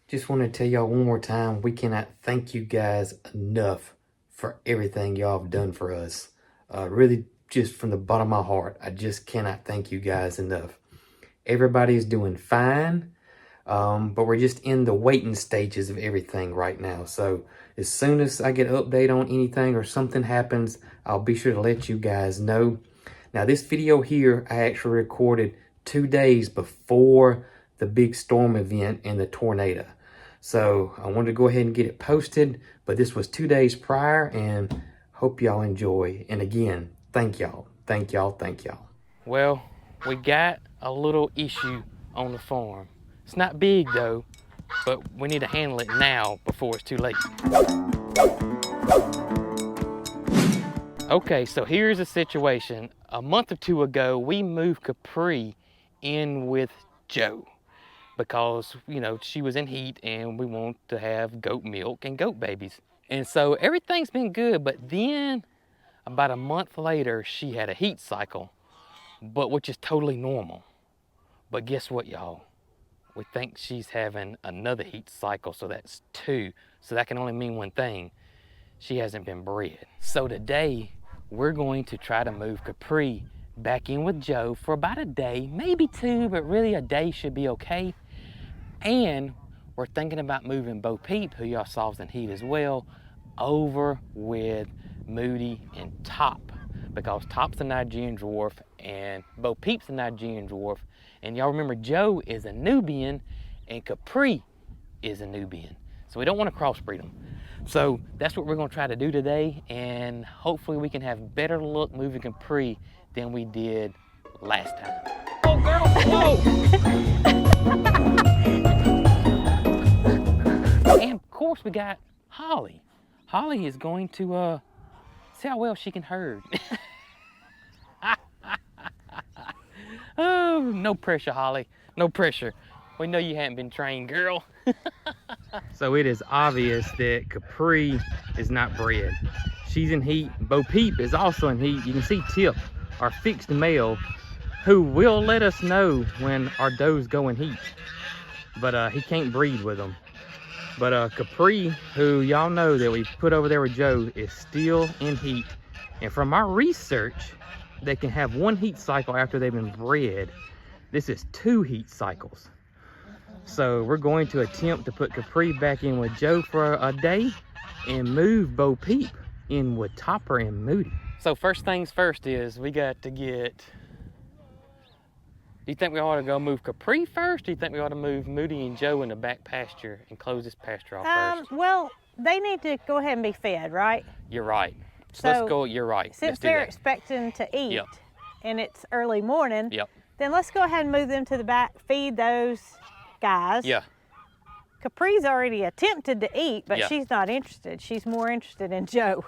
Just want to tell y'all one more time, we cannot thank you guys enough for everything y'all have done for us. Really, just from the bottom of my heart, I just cannot thank you guys enough. Everybody's doing fine, but we're just in the waiting stages of everything right now. So as soon as I get an update on anything or something happens, I'll be sure to let you guys know. Now, this video here, I actually recorded 2 days before the big storm event and the tornado. So I wanted to go ahead and get it posted, but this was 2 days prior, and hope y'all enjoy. And again, thank y'all, thank y'all, thank y'all. Well, we got a little issue on the farm. It's not big though, but we need to handle it now before it's too late. Okay, so here's the situation. A month or two ago, we moved Capri in with Joe because, you know, she was in heat and we want to have goat milk and goat babies. And so everything's been good, but then about a month later, she had a heat cycle, but which is totally normal. But guess what, y'all? We think she's having another heat cycle, so that's 2. So that can only mean one thing. She hasn't been bred. So today, we're going to try to move Capri back in with Joe for about a day, maybe 2, but really a day should be okay. And we're thinking about moving Bo Peep, who y'all saw was in heat as well, over with Moody and Top, because Top's a Nigerian dwarf and Bo Peep's a Nigerian dwarf. And y'all remember Joe is a Nubian and Capri is a Nubian. So we don't want to crossbreed them. So that's what we're going to try to do today, and hopefully we can have better luck moving Capri than we did last time. Oh girl, whoa! And of course we got Holly. Holly is going to see how well she can herd. Oh, no pressure, Holly, no pressure. We know you haven't been trained, girl. So it is obvious that Capri is not bred. She's in heat. Bo Peep is also in heat. You can see Tip, our fixed male, who will let us know when our does go in heat. But he can't breed with them. But Capri, who y'all know that we put over there with Joe, is still in heat. And from our research, they can have 1 heat cycle after they've been bred. This is 2 heat cycles. So we're going to attempt to put Capri back in with Joe for a day and move Bo Peep in with Topper and Moody. So first things first is we got to get, do you think we ought to go move Capri first? Or do you think we ought to move Moody and Joe in the back pasture and close this pasture off first? Well, they need to go ahead and be fed, right? You're right. So let's go, you're right. Since they're expecting to eat, yep, and it's early morning, yep, then let's go ahead and move them to the back, feed those guys. Yeah. Capri's already attempted to eat, but yeah, she's not interested. She's more interested in Joe.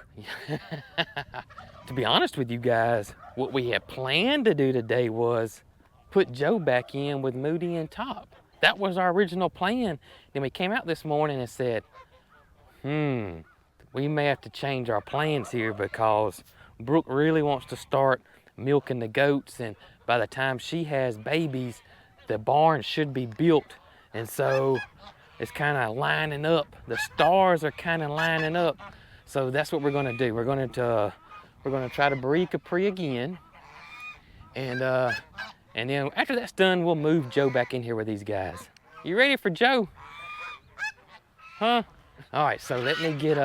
To be honest with you guys, what we had planned to do today was put Joe back in with Moody and Top. That was our original plan. Then we came out this morning and said, we may have to change our plans here because Brooke really wants to start milking the goats, and by the time she has babies, the barn should be built. And so it's kind of lining up. The stars are kind of lining up. So that's what we're going to do. We're going to try to breed Capri again. And then after that's done, we'll move Joe back in here with these guys. You ready for Joe? Huh? All right, so let me get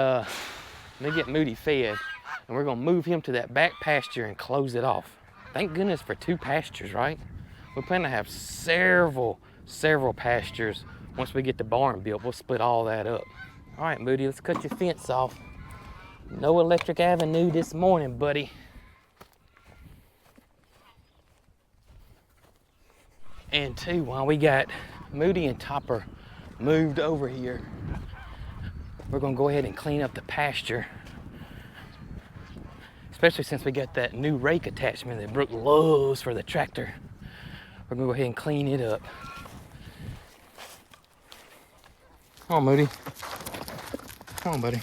Moody fed, and we're gonna move him to that back pasture and close it off. Thank goodness for 2 pastures, right? We plan to have several pastures. Once we get the barn built, we'll split all that up. All right, Moody, let's cut your fence off. No electric avenue this morning, buddy. And 2, while we got Moody and Topper moved over here, we're gonna go ahead and clean up the pasture, especially since we got that new rake attachment that Brooke loves for the tractor. We're gonna go ahead and clean it up. Come on, Moody. Come on, buddy.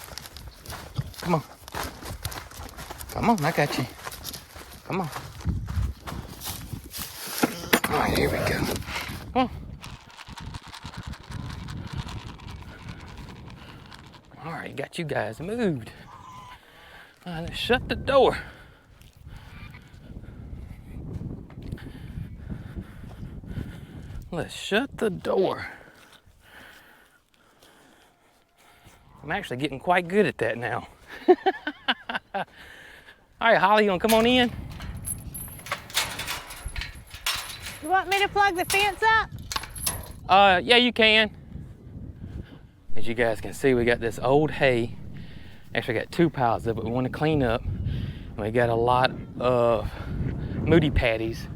Come on. Come on, I got you. Come on. All right, here we go. Come on. All right, got you guys moved. All right, let's shut the door. Let's shut the door. I'm actually getting quite good at that now. All right, Holly, you wanna come on in? You want me to plug the fence up? Yeah, you can. As you guys can see, we got this old hay. Actually, got 2 piles of it we want to clean up. And we got a lot of Moody patties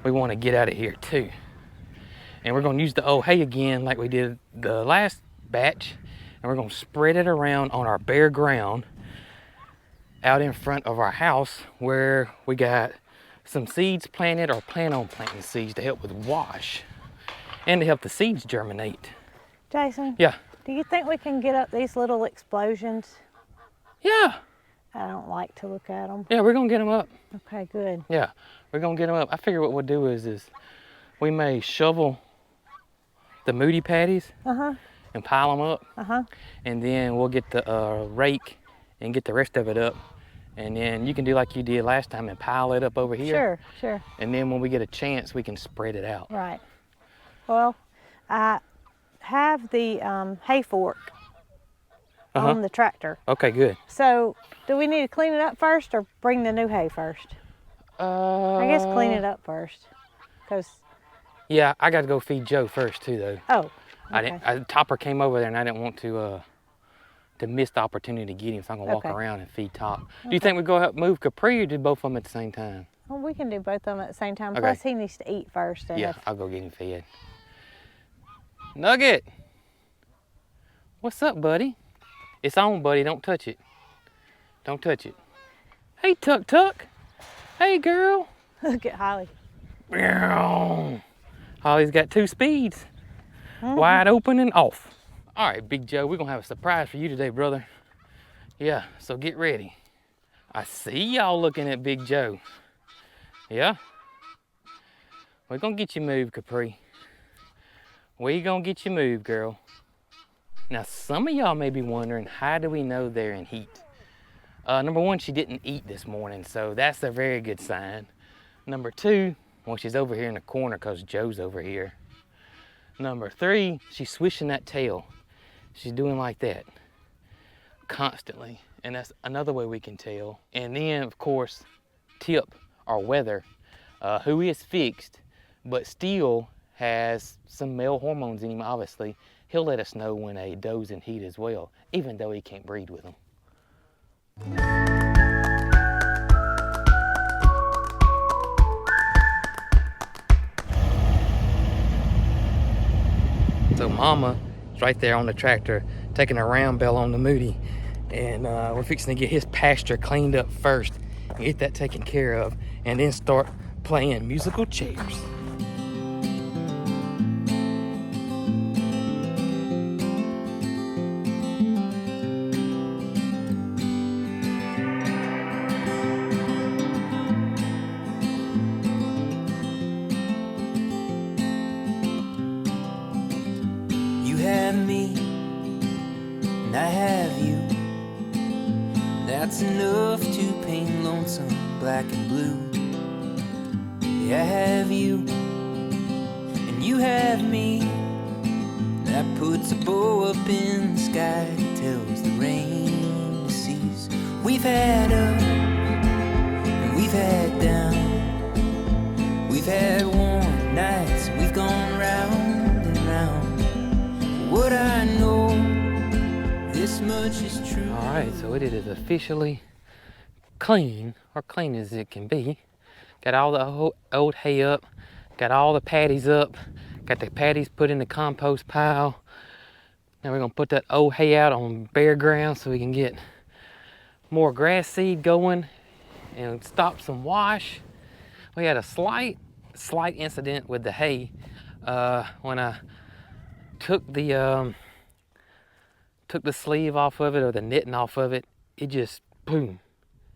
we want to get out of here too. And we're going to use the old hay again like we did the last batch. And we're going to spread it around on our bare ground out in front of our house where we got some seeds planted or plan on planting seeds to help with wash and to help the seeds germinate. Jason? Yeah. Do you think we can get up these little explosions? Yeah. I don't like to look at them. Yeah, we're going to get them up. Okay, good. Yeah, we're going to get them up. I figure what we'll do is we may shovel the Moody patties and pile them up. And then we'll get the rake and get the rest of it up. And then you can do like you did last time and pile it up over here. Sure, sure. And then when we get a chance, we can spread it out. Right. Well, I have the hay fork on the tractor. Okay, good. So, do we need to clean it up first or bring the new hay first? I guess clean it up first. Yeah, I got to go feed Joe first too, though. Oh, okay. Topper came over there, and I didn't want to miss the opportunity to get him, so I'm gonna walk Okay. around and feed Top. Do you think we go help move Capri, or do both of them at the same time? Well, we can do both of them at the same time. Okay. Plus, he needs to eat first. Yeah, I'll go get him fed. Nugget, what's up, buddy? It's on, buddy. Don't touch it. Don't touch it. Hey, Tuck Tuck. Hey, girl. Look at Holly. Meow. Holly's got 2 speeds. Wide open and off. All right, Big Joe, we're gonna have a surprise for you today, brother. Yeah, so get ready. I see y'all looking at Big Joe. Yeah? We're gonna get you moved, Capri. We gonna get you moved, girl. Now, some of y'all may be wondering, how do we know they're in heat? Number 1, she didn't eat this morning, so that's a very good sign. Number 2, well, she's over here in the corner because Joe's over here. Number 3, she's swishing that tail. She's doing like that constantly, and that's another way we can tell. And then, of course, Tip, our weather, who is fixed, but still has some male hormones in him, obviously. He'll let us know when a doe's in heat as well, even though he can't breed with them. So Mama is right there on the tractor, taking a round bell on the Moody. And we're fixing to get his pasture cleaned up first, and get that taken care of, and then start playing musical chairs. That's enough to paint lonesome black and blue. Yeah, I have you, and you have me. That puts a bow up in the sky, tells the rain to cease. We've had up, and we've had down. We've had warm nights, we've gone round and round. What I know, this much is true. All right, so it is officially clean, or clean as it can be. Got all the old hay up, got all the patties up, got the patties put in the compost pile. Now we're gonna put that old hay out on bare ground so we can get more grass seed going and stop some wash. We had a slight incident with the hay. When I took the sleeve off of it, or the netting off of it, it just boom,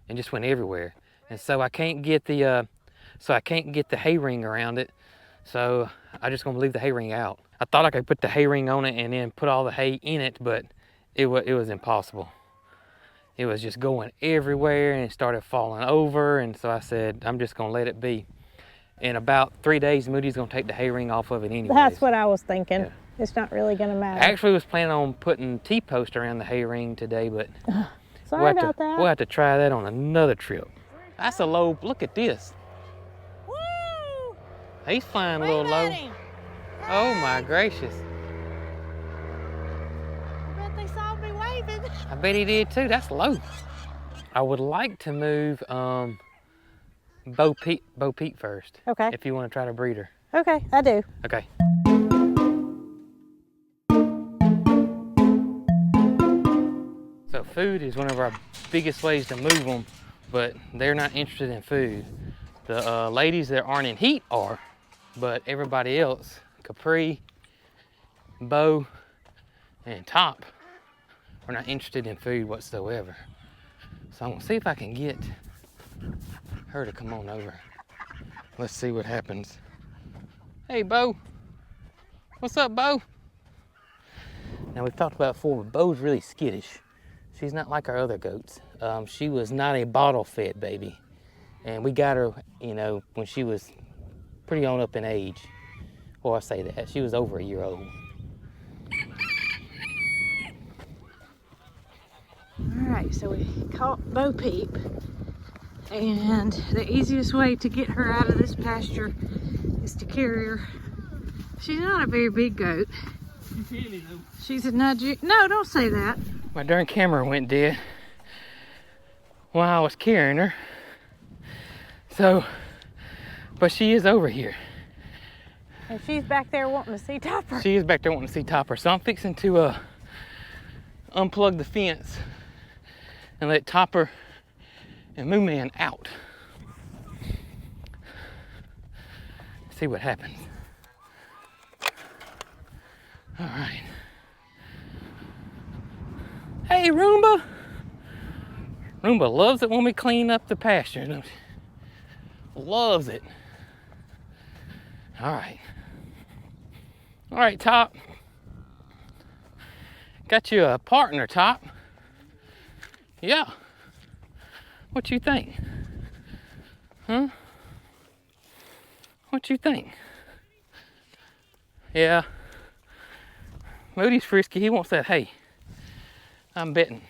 and just went everywhere. And so I can't get the hay ring around it. So I just gonna leave the hay ring out. I thought I could put the hay ring on it and then put all the hay in it, but it was impossible. It was just going everywhere and it started falling over, and so I said, I'm just gonna let it be. In about 3 days, Moody's gonna take the hay ring off of it anyway. That's what I was thinking. Yeah. It's not really gonna matter. I actually was planning on putting T-post around the hay ring today, but Sorry about that. we'll have to try that on another trip. That's a low, look at this. Woo! He's flying a little Wave low. at him. Oh my gracious. I bet they saw me waving. I bet he did too, that's low. I would like to move Bo Peep first. Okay. If you want to try to breed her. Okay, I do. Okay. So food is one of our biggest ways to move them, but they're not interested in food. The ladies that aren't in heat are, but everybody else, Capri, Bo, and Top, are not interested in food whatsoever. So I'm gonna see if I can get her to come on over. Let's see what happens. Hey, Bo. What's up, Bo? Now, we've talked about before, but Bo's really skittish. She's not like our other goats. She was not a bottle-fed baby. And we got her, you know, when she was pretty on up in age. Well, I say that. She was over a year old. All right, so we caught Bo Peep. And the easiest way to get her out of this pasture is to carry her. She's not a very big goat. She's a nudgy. No, don't say that. My darn camera went dead while I was carrying her. So, but she is over here. And she's back there wanting to see Topper. She is back there wanting to see Topper. So I'm fixing to unplug the fence and let Topper and Moo Man out. See what happens. All right. Hey, Roomba. Roomba loves it when we clean up the pasture, don't she? Loves it. All right. All right, Top. Got you a partner, Top. Yeah. What you think? Huh? What you think? Yeah. Moody's frisky. He wants that hay. I'm betting.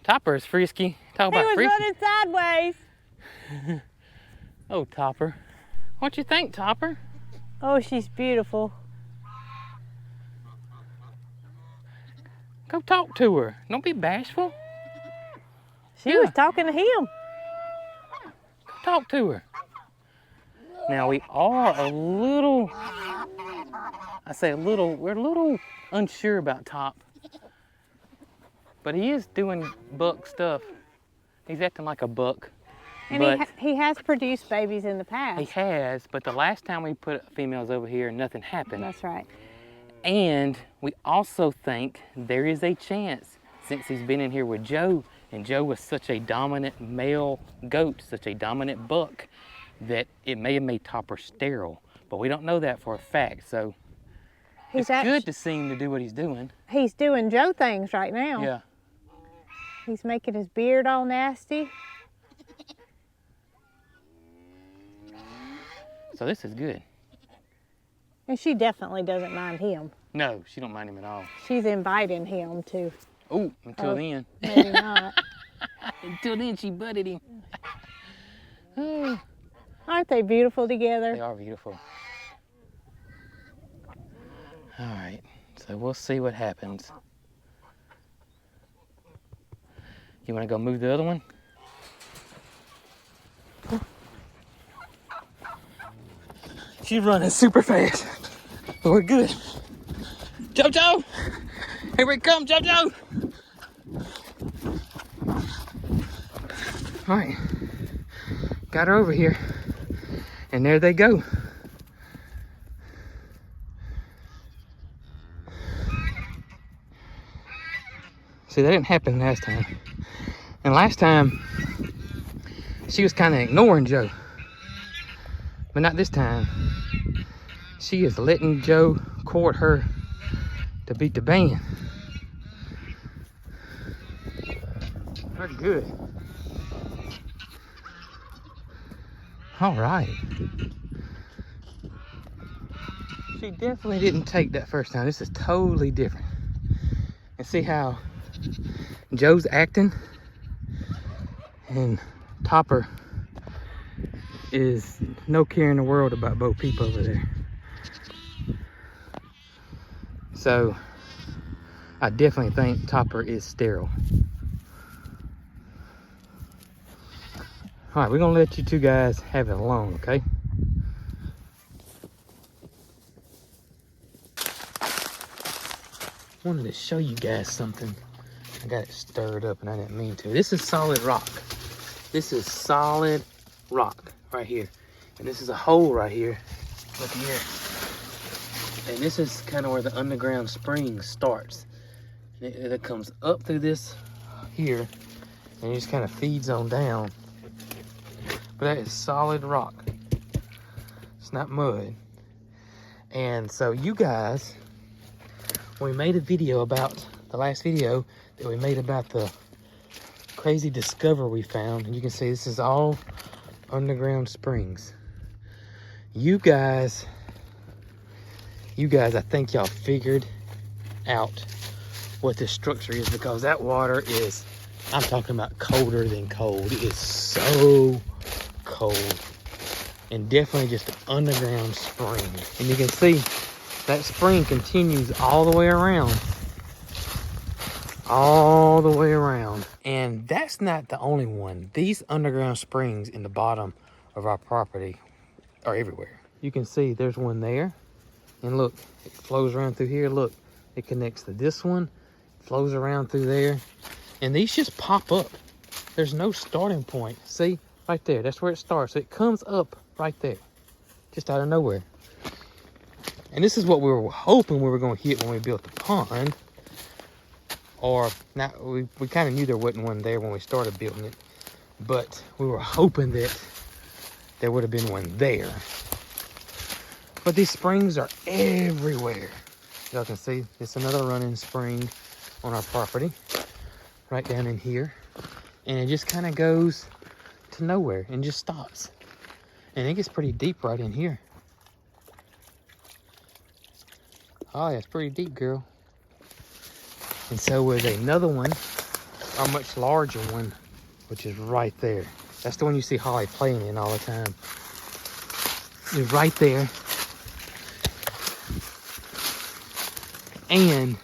Topper is frisky. Talk about frisky. He was running sideways. Oh, Topper. What you think, Topper? Oh, she's beautiful. Go talk to her. Don't be bashful. She was talking to him. Go talk to her. Now we are a little, we're a little unsure about Top. But he is doing buck stuff. He's acting like a buck. And he has produced babies in the past. He has, but the last time we put females over here, nothing happened. That's right. And we also think there is a chance, since he's been in here with Joe, and Joe was such a dominant male goat, such a dominant buck, that it may have made Topper sterile. But we don't know that for a fact, so it's good to see him to do what he's doing. He's doing Joe things right now. Yeah. He's making his beard all nasty. So this is good. And she definitely doesn't mind him. No, she don't mind him at all. She's inviting him to. Oh, until then. Maybe not. Until then, she butted him. Oh, Aren't they beautiful together? they are beautiful. All right, so we'll see what happens. You want to go move the other one? She's running super fast, but we're good. JoJo! Here we come, JoJo! All right, got her over here, and there they go. See, that didn't happen last time. And last time, she was kind of ignoring Joe. But not this time. She is letting Joe court her to beat the band. They're good. All right. She definitely didn't take that first time. This is totally different. And see how Joe's acting? And Topper is no care in the world about Bo Peep over there. So I definitely think Topper is sterile. All right, we're gonna let you two guys have it alone, okay? Wanted to show you guys something. I got it stirred up and I didn't mean to. This is solid rock. This is solid rock right here. And this is a hole right here. Look here. And this is kind of where the underground spring starts. And it comes up through this here and it just kind of feeds on down. But that is solid rock. It's not mud. And so you guys, when we made a video about the last video that we made about the crazy discovery we found, and you can see this is all underground springs. You guys, I think y'all figured out what this structure is, because that water is, I'm talking about colder than cold. It is so cold, and definitely just an underground spring. And you can see that spring continues all the way around. All the way around. And that's not the only one. These underground springs in the bottom of our property are everywhere. You can see there's one there. And look, it flows around through here. Look, it connects to this one, flows around through there. And these just pop up. There's no starting point. See, right there, that's where it starts. It comes up right there, just out of nowhere. And this is what we were hoping we were going to hit when we built the pond. Or, not, we kind of knew there wasn't one there when we started building it. But we were hoping that there would have been one there. But these springs are everywhere. Y'all can see, it's another running spring on our property. Right down in here. And it just kind of goes to nowhere and just stops. And it gets pretty deep right in here. Oh, yeah, it's pretty deep, girl. And so with another one, a much larger one, which is right there. That's the one you see Holly playing in all the time. It's right there. And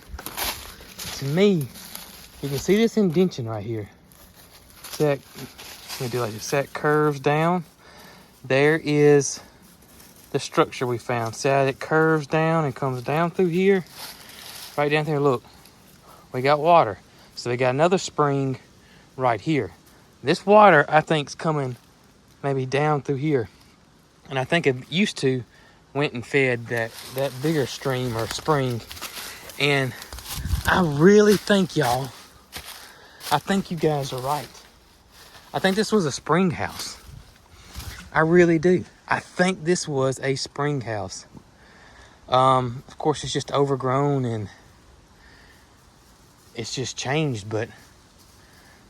to me, you can see this indention right here. See that, let me do like this. See that curves down? There is the structure we found. See how it curves down and comes down through here? Right down there, look. We got water. So we got another spring right here. This water, I think, is coming maybe down through here. And I think it used to went and fed that bigger stream or spring. And I really think, y'all, I think you guys are right. I think this was a spring house. I really do. I think this was a spring house. Of course, it's just overgrown and it's just changed, but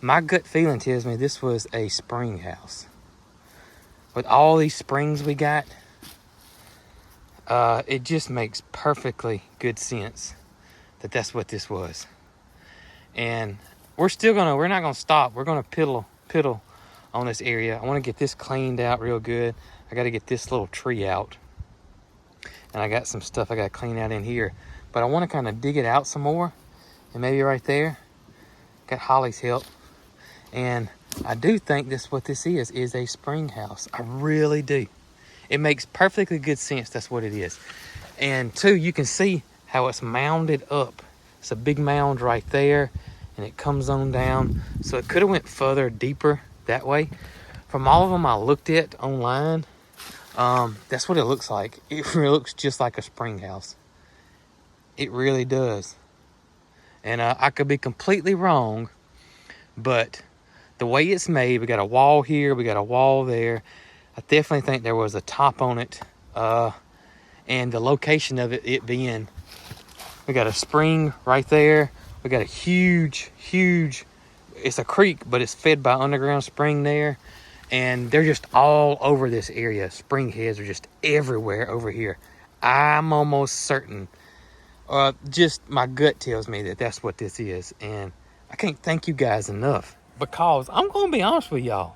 my gut feeling tells me this was a spring house. With all these springs we got, it just makes perfectly good sense that that's what this was. And we're not gonna stop. We're gonna piddle on this area. I want to get this cleaned out real good. I got to get this little tree out. And I got some stuff I got to clean out in here. But I want to kind of dig it out some more. And maybe right there, got Holly's help. And I do think what this is a spring house. I really do. It makes perfectly good sense that's what it is. And two, you can see how it's mounded up. It's a big mound right there. And it comes on down. So it could have went further, deeper that way. From all of them I looked at online, that's what it looks like. It really looks just like a spring house. It really does. And I could be completely wrong, but the way it's made, we got a wall here, we got a wall there. I definitely think there was a top on it. And the location of it being We got a spring right there. We got a huge, it's a creek, but it's fed by underground spring there. And they're just all over this area. Spring heads are just everywhere over here. I'm almost certain, just my gut tells me that that's what this is. And I can't thank you guys enough, because I'm going to be honest with y'all.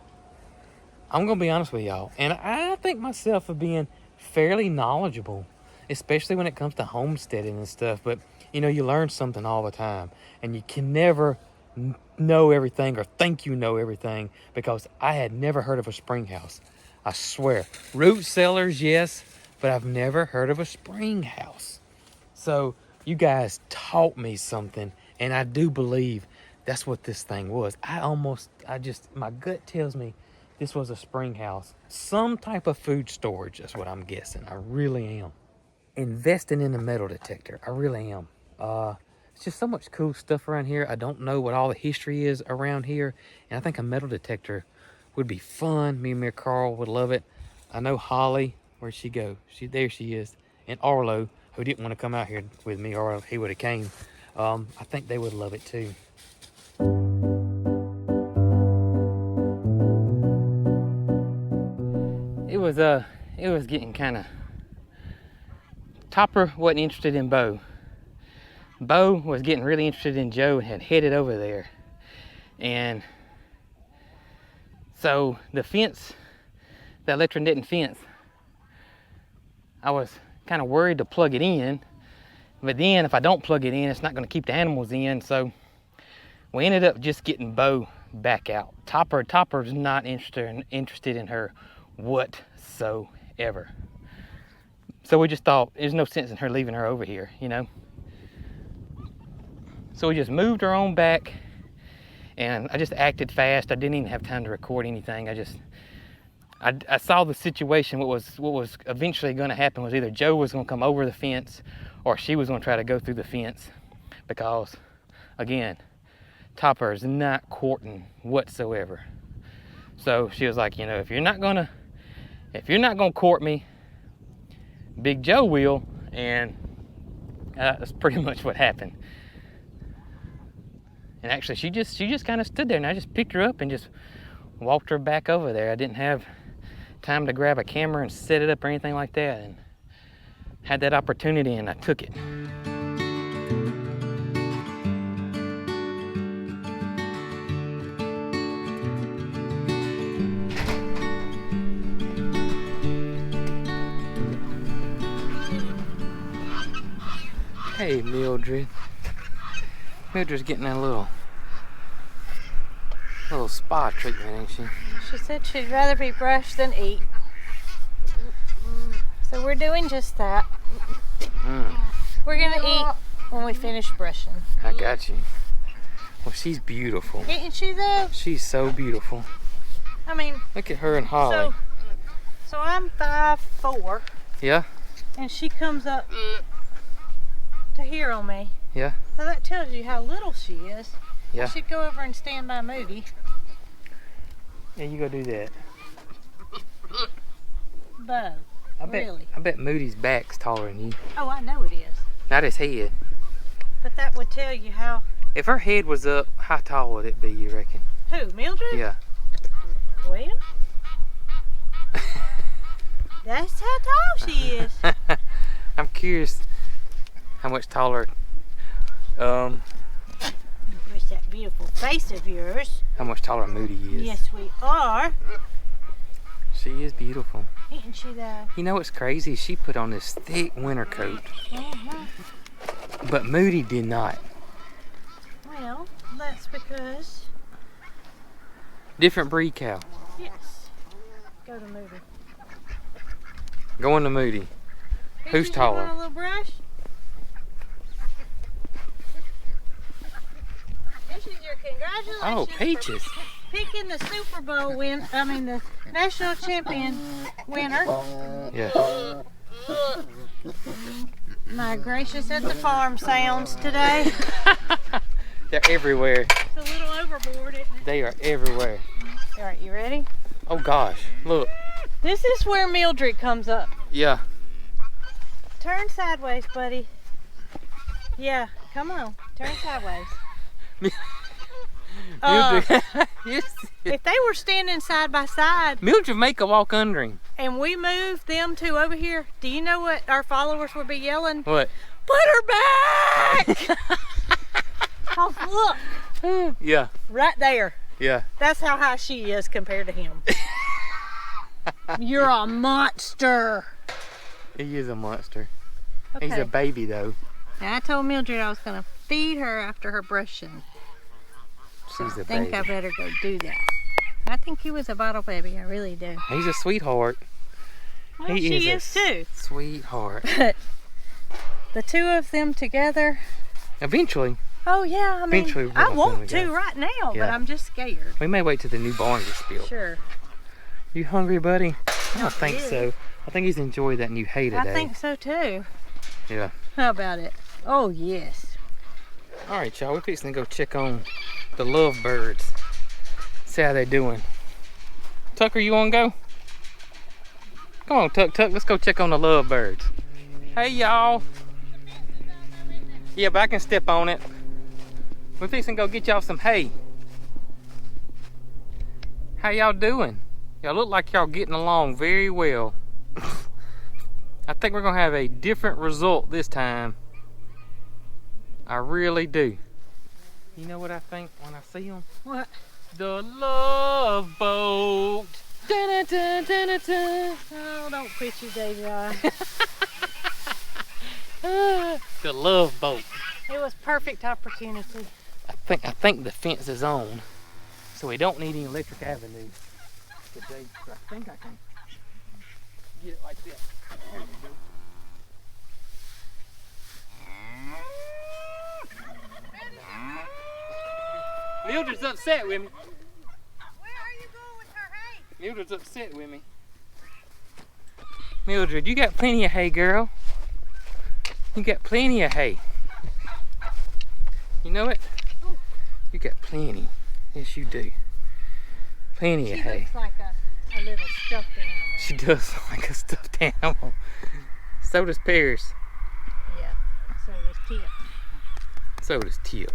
And I think myself of being fairly knowledgeable, especially when it comes to homesteading and stuff. But, you know, you learn something all the time, and you can never know everything or think you know everything, because I had never heard of a spring house. I swear. Root cellars, yes, but I've never heard of a spring house. So you guys taught me something, and I do believe that's what this thing was. My gut tells me this was a spring house. Some type of food storage, that's what I'm guessing. I really am. Investing in a metal detector, I really am. It's just so much cool stuff around here. I don't know what all the history is around here, and I think a metal detector would be fun. Me and MaryCarl would love it. I know Holly, where'd she go? There she is. And Arlo, who didn't want to come out here with me, or he would have came. I think they would love it too. It was getting kind of, Topper wasn't interested in Bo. Bo was getting really interested in Joe and had headed over there. And so the fence, the electronetic fence, I was kind of worried to plug it in, but then if I don't plug it in, it's not going to keep the animals in. So we ended up just getting Bo back out. Topper's not interested in her whatsoever. So we just thought there's no sense in her leaving her over here, you know. So we just moved her on back, and I just acted fast. I didn't even have time to record anything. I saw the situation. What was eventually going to happen was either Joe was going to come over the fence, or she was going to try to go through the fence, because, again, Topper is not courting whatsoever. So she was like, you know, if you're not gonna court me, Big Joe will. And that's pretty much what happened. And actually, she just kind of stood there, and I just picked her up and just walked her back over there. I didn't have time to grab a camera and set it up or anything like that, and had that opportunity, and I took it. Hey, Mildred. Mildred's getting a little spa treatment, ain't she? She said she'd rather be brushed than eat. So we're doing just that. We're gonna eat when we finish brushing. I got you. Well, she's beautiful. Isn't she though? She's so beautiful. I mean, look at her and Holly. So I'm 5'4". Yeah. And she comes up to here on me. Yeah. So that tells you how little she is. Yeah. I should go over and stand by Moody. Yeah, you go do that. Bo, really? I bet Moody's back's taller than you. Oh, I know it is. Not his head. But that would tell you how... If her head was up, how tall would it be, you reckon? Who, Mildred? Yeah. Well, that's how tall she is. I'm curious how much taller, With that beautiful face of yours. how much taller Moody is. Yes, we are. She is beautiful. Isn't she though? You know what's crazy? She put on this thick winter coat, but Moody did not. Well, that's because... Different breed cow. Yes. Go to Moody. Going to Moody. Who's You taller? want a little brush? This is your congratulations. Oh, Peaches. Picking the Super Bowl the national champion winner. Yeah. My gracious, at the farm sounds today. They're everywhere. It's a little overboard, isn't it? They are everywhere. All right, you ready? Oh gosh, look. This is where Mildred comes up. Yeah. Turn sideways, buddy. Yeah, come on. Turn sideways. Mildred, If they were standing side by side Mildred make a walk under him. and we moved them two over here, do you know what our followers would be yelling? What? Put her back! Oh, look, Yeah, right there. yeah. That's how high she is compared to him. You're a monster. He is a monster. Okay. He's a baby though. Now, I told Mildred I was going to feed her after her brushing. She's a I think baby. I better go do that. I think he was a bottle baby. I really do. He's a sweetheart. Well, He she is is too. Sweetheart. But the two of them together. Eventually, Oh yeah, I mean, Eventually we're I gonna want film to again. right now, but Yeah. I'm just scared. we may wait till the new barn gets built. Sure. You hungry, buddy? I don't think really. so. I think he's enjoyed that new hay today. I think so too. Yeah. How about it? Oh yes. All right, y'all. We're fixing to go check on the lovebirds. See how they're doing. Tucker, you want to go? Come on, Tuck. Let's go check on the lovebirds. Hey, y'all. Yeah, but I can step on it. We're fixing to go get y'all some hay. How y'all doing? Y'all look like y'all getting along very well. I think we're going to have a different result this time. I really do. You know what I think when I see them? What? The love boat. Dun-dun-dun-dun-dun. Oh, don't quit your day job. The love boat. It was perfect opportunity. I think the fence is on, so we don't need any electric avenue today. So I think I can get it like that. There we go. Mildred's upset with me. Where are you going with her hay? Mildred's upset with me. Mildred, you got plenty of hay, girl. You got plenty of hay. You know it? You got plenty. Yes, you do. Plenty of She hay. looks like a little stuffed animal. She does look like a stuffed animal. So does Paris. Yeah. So does Tip. So does Tip.